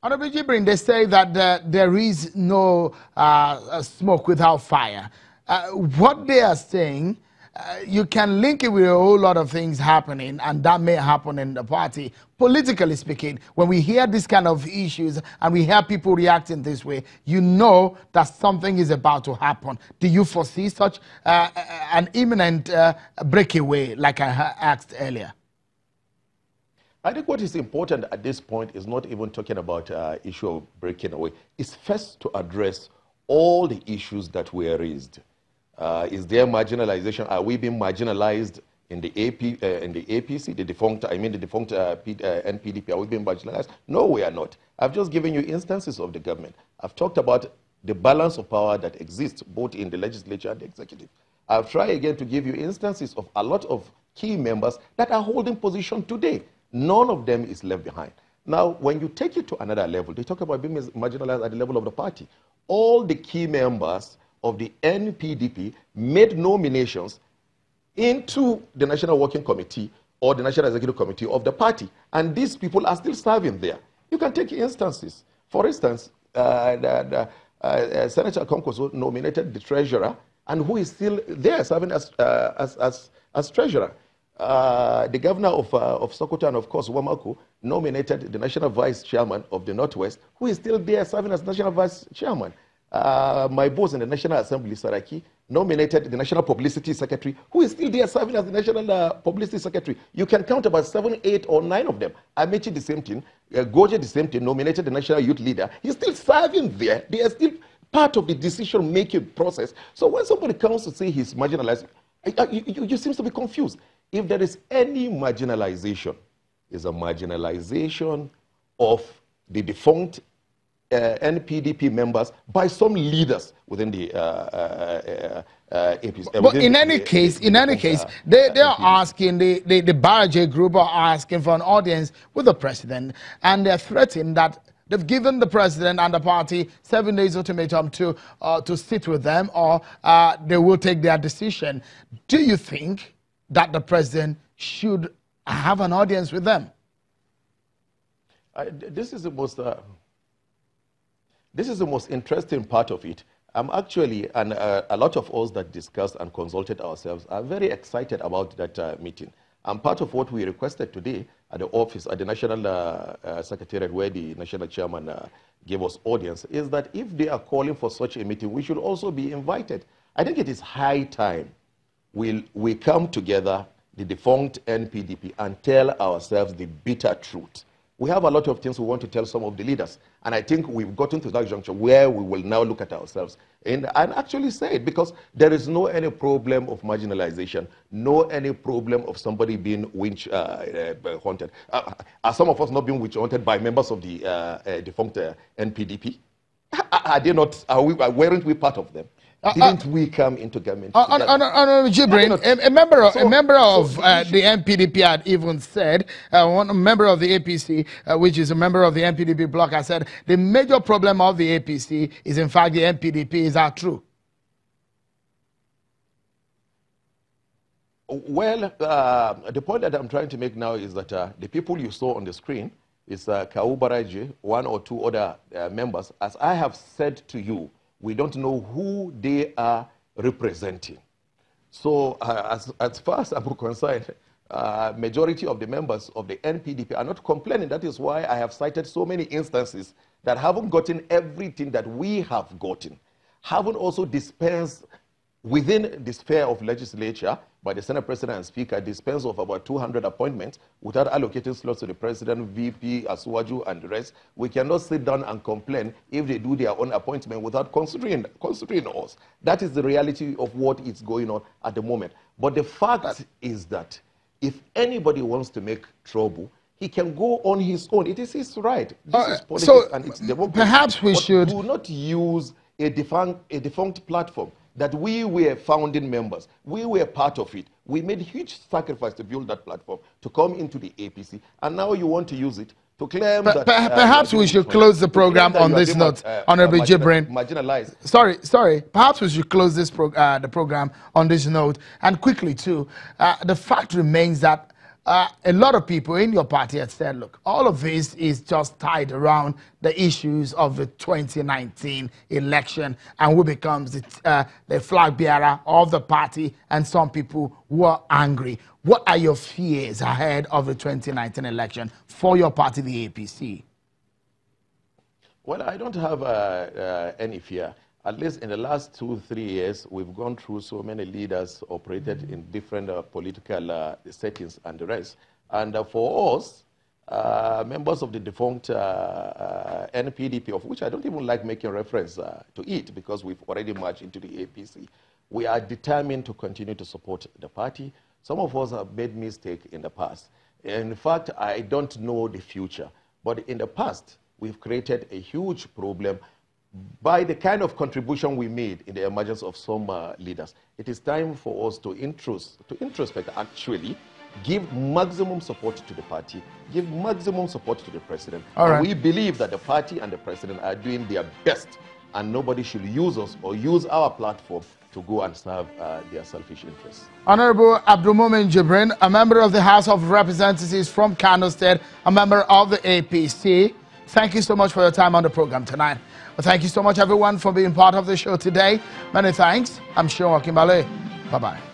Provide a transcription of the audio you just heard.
Honorable Jibrin, they say that there is no smoke without fire. What they are saying, you can link it with a whole lot of things happening, and that may happen in the party. Politically speaking, when we hear this kind of issues and we hear people reacting this way, you know that something is about to happen. Do you foresee such an imminent breakaway, like I asked earlier? I think what is important at this point is not even talking about issue of breaking away. It's first to address all the issues that were raised. Is there marginalization? Are we being marginalized in the APC, the defunct NPDP? Are we being marginalized? No, we are not. I've just given you instances of the government. I've talked about the balance of power that exists both in the legislature and the executive. I've tried again to give you instances of a lot of key members that are holding position today. None of them is left behind. Now, when you take it to another level, they talk about being marginalized at the level of the party. All the key members of the NPDP made nominations into the National Working Committee or the National Executive Committee of the party. And these people are still serving there. You can take instances. For instance, Senator Konkoso nominated the treasurer, and who is still there serving as treasurer. The governor of Sokoto and, of course, Wamako nominated the national vice chairman of the Northwest, who is still there serving as national vice chairman. My boss in the National Assembly, Saraki, nominated the national publicity secretary, who is still there serving as the national publicity secretary. You can count about 7, 8, or 9 of them. Amechi, the same thing. Goje, the same thing, nominated the national youth leader. He's still serving there. They are still part of the decision-making process. So when somebody comes to say he's marginalized, you seem to be confused. If there is any marginalization, it's a marginalization of the defunct NPDP members by some leaders within the APC. But in any case, they are asking, the Barajay group are asking for an audience with the president, and they're threatening that they've given the president and the party 7 days ultimatum to sit with them, or they will take their decision. Do you think that the president should have an audience with them? This is the most interesting part of it. I'm actually, and a lot of us that discussed and consulted ourselves are very excited about that meeting. And part of what we requested today at the office, at the National Secretariat, where the National Chairman gave us audience, is that if they are calling for such a meeting, we should also be invited. I think it is high time we come together, the defunct NPDP, and tell ourselves the bitter truth. We have a lot of things we want to tell some of the leaders. And I think we've gotten to that juncture where we will now look at ourselves and actually say it, because there is no any problem of marginalization, no any problem of somebody being witch hunted. Are some of us not being witch hunted by members of the defunct NPDP? Are they not? Weren't we part of them? Didn't we come into government? Jibrin, a member of the NPDP had even said, one member of the APC, which is a member of the NPDP bloc, has said the major problem of the APC is in fact the NPDP. Is that true? Well, the point that I'm trying to make now is that the people you saw on the screen is Kau Baraje, 1 or 2 other members. As I have said to you, we don't know who they are representing. So as far as I'm concerned, majority of the members of the NPDP are not complaining. That is why I have cited so many instances that haven't gotten everything that we have gotten, haven't also dispensed within the sphere of legislature by the Senate President and Speaker, dispense of about 200 appointments without allocating slots to the President, VP, Asuwaju, and the rest. We cannot sit down and complain if they do their own appointment without considering us. That is the reality of what is going on at the moment. But the fact is that if anybody wants to make trouble, he can go on his own. It is his right. This is politics and it's democracy. Perhaps we should do not use a defunct platform that we were founding members. We were part of it. We made huge sacrifice to build that platform, to come into the APC, and now you want to use it to claim that... Perhaps we should close the program on this note, Honorable Jibrin. Marginalized. Sorry. Perhaps we should close this the program on this note. And quickly, too, the fact remains that a lot of people in your party have said, look, all of this is just tied around the issues of the 2019 election and who becomes the flag bearer of the party, and some people were angry. What are your fears ahead of the 2019 election for your party, the APC? Well, I don't have any fear. At least in the last 2-3 years, we've gone through so many leaders operated in different political settings and the rest. And for us, members of the defunct NPDP, of which I don't even like making reference to it because we've already marched into the APC, we are determined to continue to support the party. Some of us have made mistakes in the past. In fact, I don't know the future. But in the past, we've created a huge problem by the kind of contribution we made in the emergence of some leaders. It is time for us to introspect, actually, give maximum support to the party, give maximum support to the president. All right. We believe that the party and the president are doing their best, and nobody should use us or use our platform to go and serve their selfish interests. Honorable Abdulmumin Jibrin, a member of the House of Representatives from Kano State, a member of the APC, thank you so much for your time on the program tonight. Well, thank you so much, everyone, for being part of the show today. Many thanks. I'm Sean Wakimbale. Bye-bye.